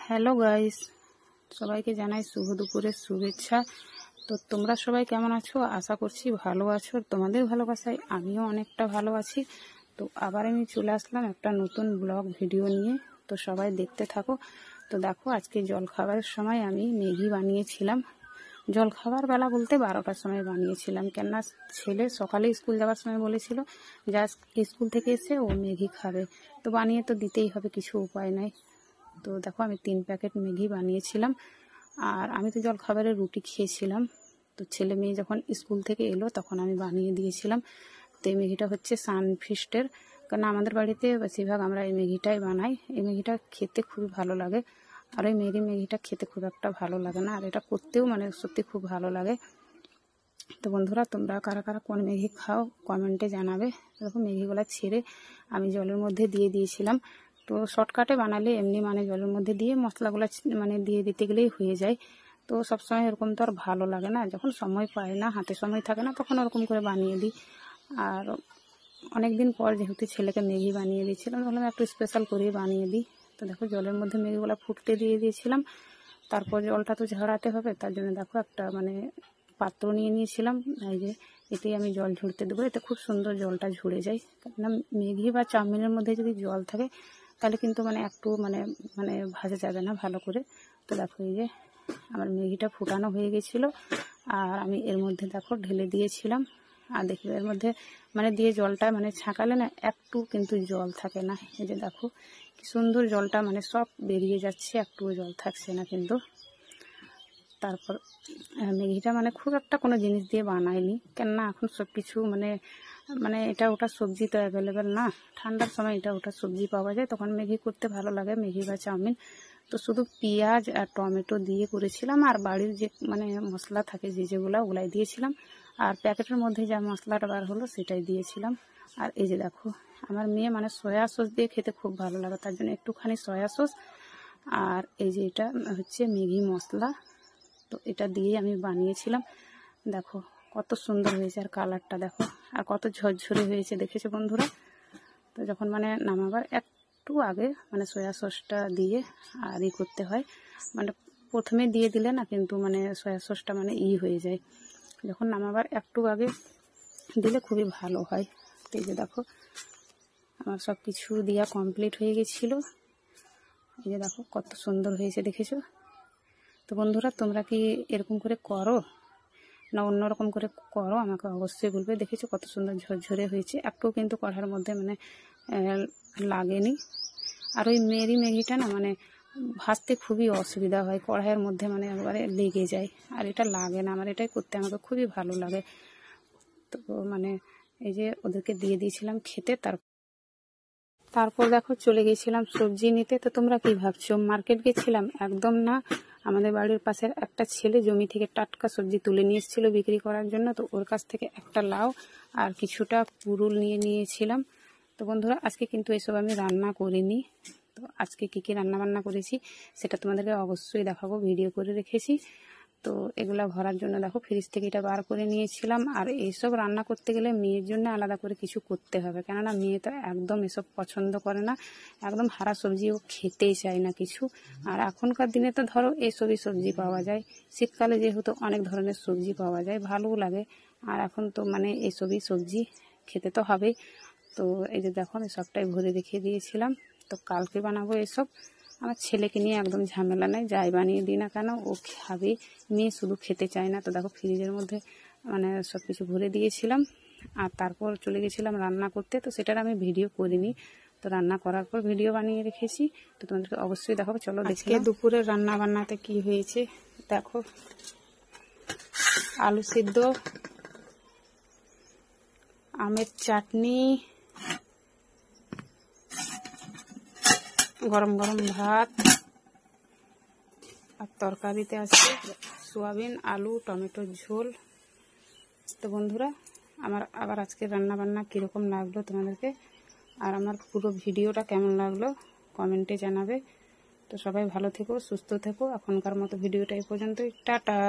Hello guys, সবাইকে জানাই শুভ দুপুরের শুভেচ্ছা। তো তোমরা সবাই কেমন আছো? আশা করছি ভালো আছো। তোমাদের ভালোবাসায় আমিও অনেকটা ভালো আছি। তো আবার আমি চলে আসলাম একটা নতুন ব্লগ ভিডিও নিয়ে। তো সবাই দেখতে থাকো। তো দেখো, আজকে জলখাবারের সময় আমি ম্যাগি বানিয়েছিলাম। জলখাবার বেলা বলতে 12টার সময় বানিয়েছিলাম, কেননা ছেলে সকালে স্কুল যাওয়ার সময় বলেছিল যা স্কুল থেকে এসে ও ম্যাগি খাবে। তো বানিয়ে তো দিতেই হবে, কিছু উপায় নাই। তো দেখো, আমি 3 প্যাকেট ম্যাগি বানিয়েছিলাম। আর আমি তো জলখাবারে রুটি খেয়েছিলাম। তো ছেলে মেয়ে যখন স্কুল থেকে এলো তখন আমি বানিয়ে দিয়েছিলাম। তো এই ম্যাগিটা হচ্ছে সানফিস্টের, কারণ আমাদের বাড়িতে বেশিরভাগ আমরা এই ম্যাগিটাই বানাই। এই ম্যাগিটা খেতে খুবই ভালো লাগে। আর ওই ম্যাগিটা খেতে খুব একটা ভালো লাগে না, আর এটা করতেও সত্যি খুব ভালো লাগে। তো বন্ধুরা, তোমরা কারা কারা কোন ম্যাগি খাও কমেন্টে জানাবে। দেখো, ম্যাগিগুলো ছেড়ে আমি জলের মধ্যে দিয়ে দিয়েছিলাম। তো শর্টকাটে বানালে এমনি জলের মধ্যে দিয়ে মশলাগুলো দিয়ে দিতে গেলেই হয়ে যায়। তো সবসময় এরকম তো আর ভালো লাগে না, যখন সময় পাই না, হাতে সময় থাকে না, তখন ওরকম করে বানিয়ে দিই। আর অনেক দিন পর যেহেতু ছেলেকে ম্যাগি বানিয়ে দিয়েছিলাম, তাহলে একটু স্পেশাল করেই বানিয়ে দিই। তো দেখো, জলের মধ্যে ম্যাগিগুলো ফুটতে দিয়ে দিয়েছিলাম। তারপর জলটা তো ঝরাতে হবে, তার জন্য দেখো একটা পাত্র নিয়ে নিয়েছিলাম। এই যে এতেই আমি জল ঝরতে দেবো, এতে খুব সুন্দর জলটা ঝরে যায়। কেননা ম্যাগি বা চাউমিনের মধ্যে যদি জল থাকে তাহলে কিন্তু একটু ভাজা যাবে না ভালো করে। তো দেখো, এই যে আমার ম্যাগিটা ফুটানো হয়ে গেছিলো, আর আমি এর মধ্যে দেখো ঢেলে দিয়েছিলাম। আর দেখবে এর মধ্যে দিয়ে জলটা ছাঁকালে না একটু কিন্তু জল থাকে না। এই যে দেখো কি সুন্দর জলটা সব বেরিয়ে যাচ্ছে, একটুও জল থাকছে না কিন্তু। তারপর ম্যাগিটা খুব একটা কোনো জিনিস দিয়ে বানাইনি, কেননা এখন সব কিছু এটা ওটা সবজি তো অ্যাভেলেবেল না। ঠান্ডার সময় এটা ওটা সবজি পাওয়া যায়, তখন ম্যাগি করতে ভালো লাগে, ম্যাগি বা চাউমিন। তো শুধু পেঁয়াজ আর টমেটো দিয়ে করেছিলাম, আর বাড়ির যে মশলা থাকে যেগুলো ওগুলাই দিয়েছিলাম। আর প্যাকেটের মধ্যে যা মশলাটা বার হলো সেটাই দিয়েছিলাম। আর এই যে দেখো, আমার মেয়ে সয়া সস দিয়ে খেতে খুব ভালো লাগে, তার জন্য একটুখানি সয়া সস। আর এই যে এটা হচ্ছে ম্যাগি মশলা। তো এটা দিয়ে আমি বানিয়েছিলাম। দেখো কত সুন্দর হয়েছে, আর কালারটা দেখো, আর কত ঝরঝরে হয়েছে, দেখেছো বন্ধুরা? তো যখন নামাবার একটু আগে সয়া সসটা দিয়ে আর করতে হয়, প্রথমে দিয়ে দিলে না কিন্তু সয়া সসটা হয়ে যায়, যখন নামাবার একটু আগে দিলে খুবই ভালো হয়। তো এই যে দেখো, আমার সব কিছু দেওয়া কমপ্লিট হয়ে গেছিলো। এই যে দেখো কত সুন্দর হয়েছে, দেখেছো? তো বন্ধুরা, তোমরা কি এরকম করে করো না অন্যরকম করে করো? আমাকে অবশ্যই বলবে। দেখেছো কত সুন্দর ঝরঝরে হয়েছে, একটু কিন্তু কড়াইয়ের মধ্যে লাগেনি। আর ওই ম্যাগিটা না ভাজতে খুবই অসুবিধা হয়, কড়াইয়ের মধ্যে একবারে লেগে যায়। আর এটা লাগে না, আমার এটাই করতে আমাকে খুবই ভালো লাগে। তো এই যে ওদেরকে দিয়ে দিয়েছিলাম খেতে। তারপর দেখো চলে গেছিলাম সবজি নিতে। তো তোমরা কি ভাবছো মার্কেট গেছিলাম? একদম না। আমাদের বাড়ির পাশের একটা ছেলে জমি থেকে টাটকা সবজি তুলে নিয়ে এসেছিল বিক্রি করার জন্য। তো ওর কাছ থেকে একটা লাউ আর কিছুটা পুরুল নিয়ে নিয়েছিলাম। তো বন্ধুরা, আজকে কিন্তু এসব আমি রান্না করিনি। তো আজকে কী কী রান্না করেছি সেটা তোমাদেরকে অবশ্যই দেখাবো, ভিডিও করে রেখেছি। তো এগুলা ভরার জন্য দেখো ফ্রিজ থেকে এটা বার করে নিয়েছিলাম। আর এইসব রান্না করতে গেলে মেয়ের জন্য আলাদা করে কিছু করতে হবে, কেননা মেয়ে তো একদম এসব পছন্দ করে না, একদম হারা সবজি ও খেতেই চায় না কিছু। আর এখনকার দিনে তো ধরো এসবই সবজি পাওয়া যায়, শীতকালে যেহেতু অনেক ধরনের সবজি পাওয়া যায়, ভালোও লাগে। আর এখন তো এসবই সবজি খেতে তো হবেই। তো এই যে দেখো, আমি সবটাই ভরে রেখে দিয়েছিলাম। তো কালকে বানাবো এসব। আমার ছেলেকে নিয়ে একদম ঝামেলা নেই, যাই বানিয়ে দিই না কেন ও খাবে। মেয়ে শুধু খেতে চায় না। তো দেখো ফ্রিজের মধ্যে সব কিছু ভরে দিয়েছিলাম। আর তারপর চলে গেছিলাম রান্না করতে। তো সেটার আমি ভিডিও করিনি, তো রান্না করার পর ভিডিও বানিয়ে রেখেছি। তো তোমাদেরকে অবশ্যই দেখাবো। চলো দেখি দুপুরে রান্না বান্নাতে কি হয়েছে। দেখো, আলু সিদ্ধ, আমের চাটনি, গরম গরম ভাত, আর তরকারিতে আছে সোয়াবিন, আলু, টমেটোর ঝোল। তো বন্ধুরা, আমার আবার আজকে রান্নাবান্না কীরকম লাগলো তোমাদেরকে, আর আমার পুরো ভিডিওটা কেমন লাগলো কমেন্টে জানাবে। তো সবাই ভালো থেকো, সুস্থ থেকো। এখনকার মতো ভিডিওটা এই পর্যন্তই। টাটা।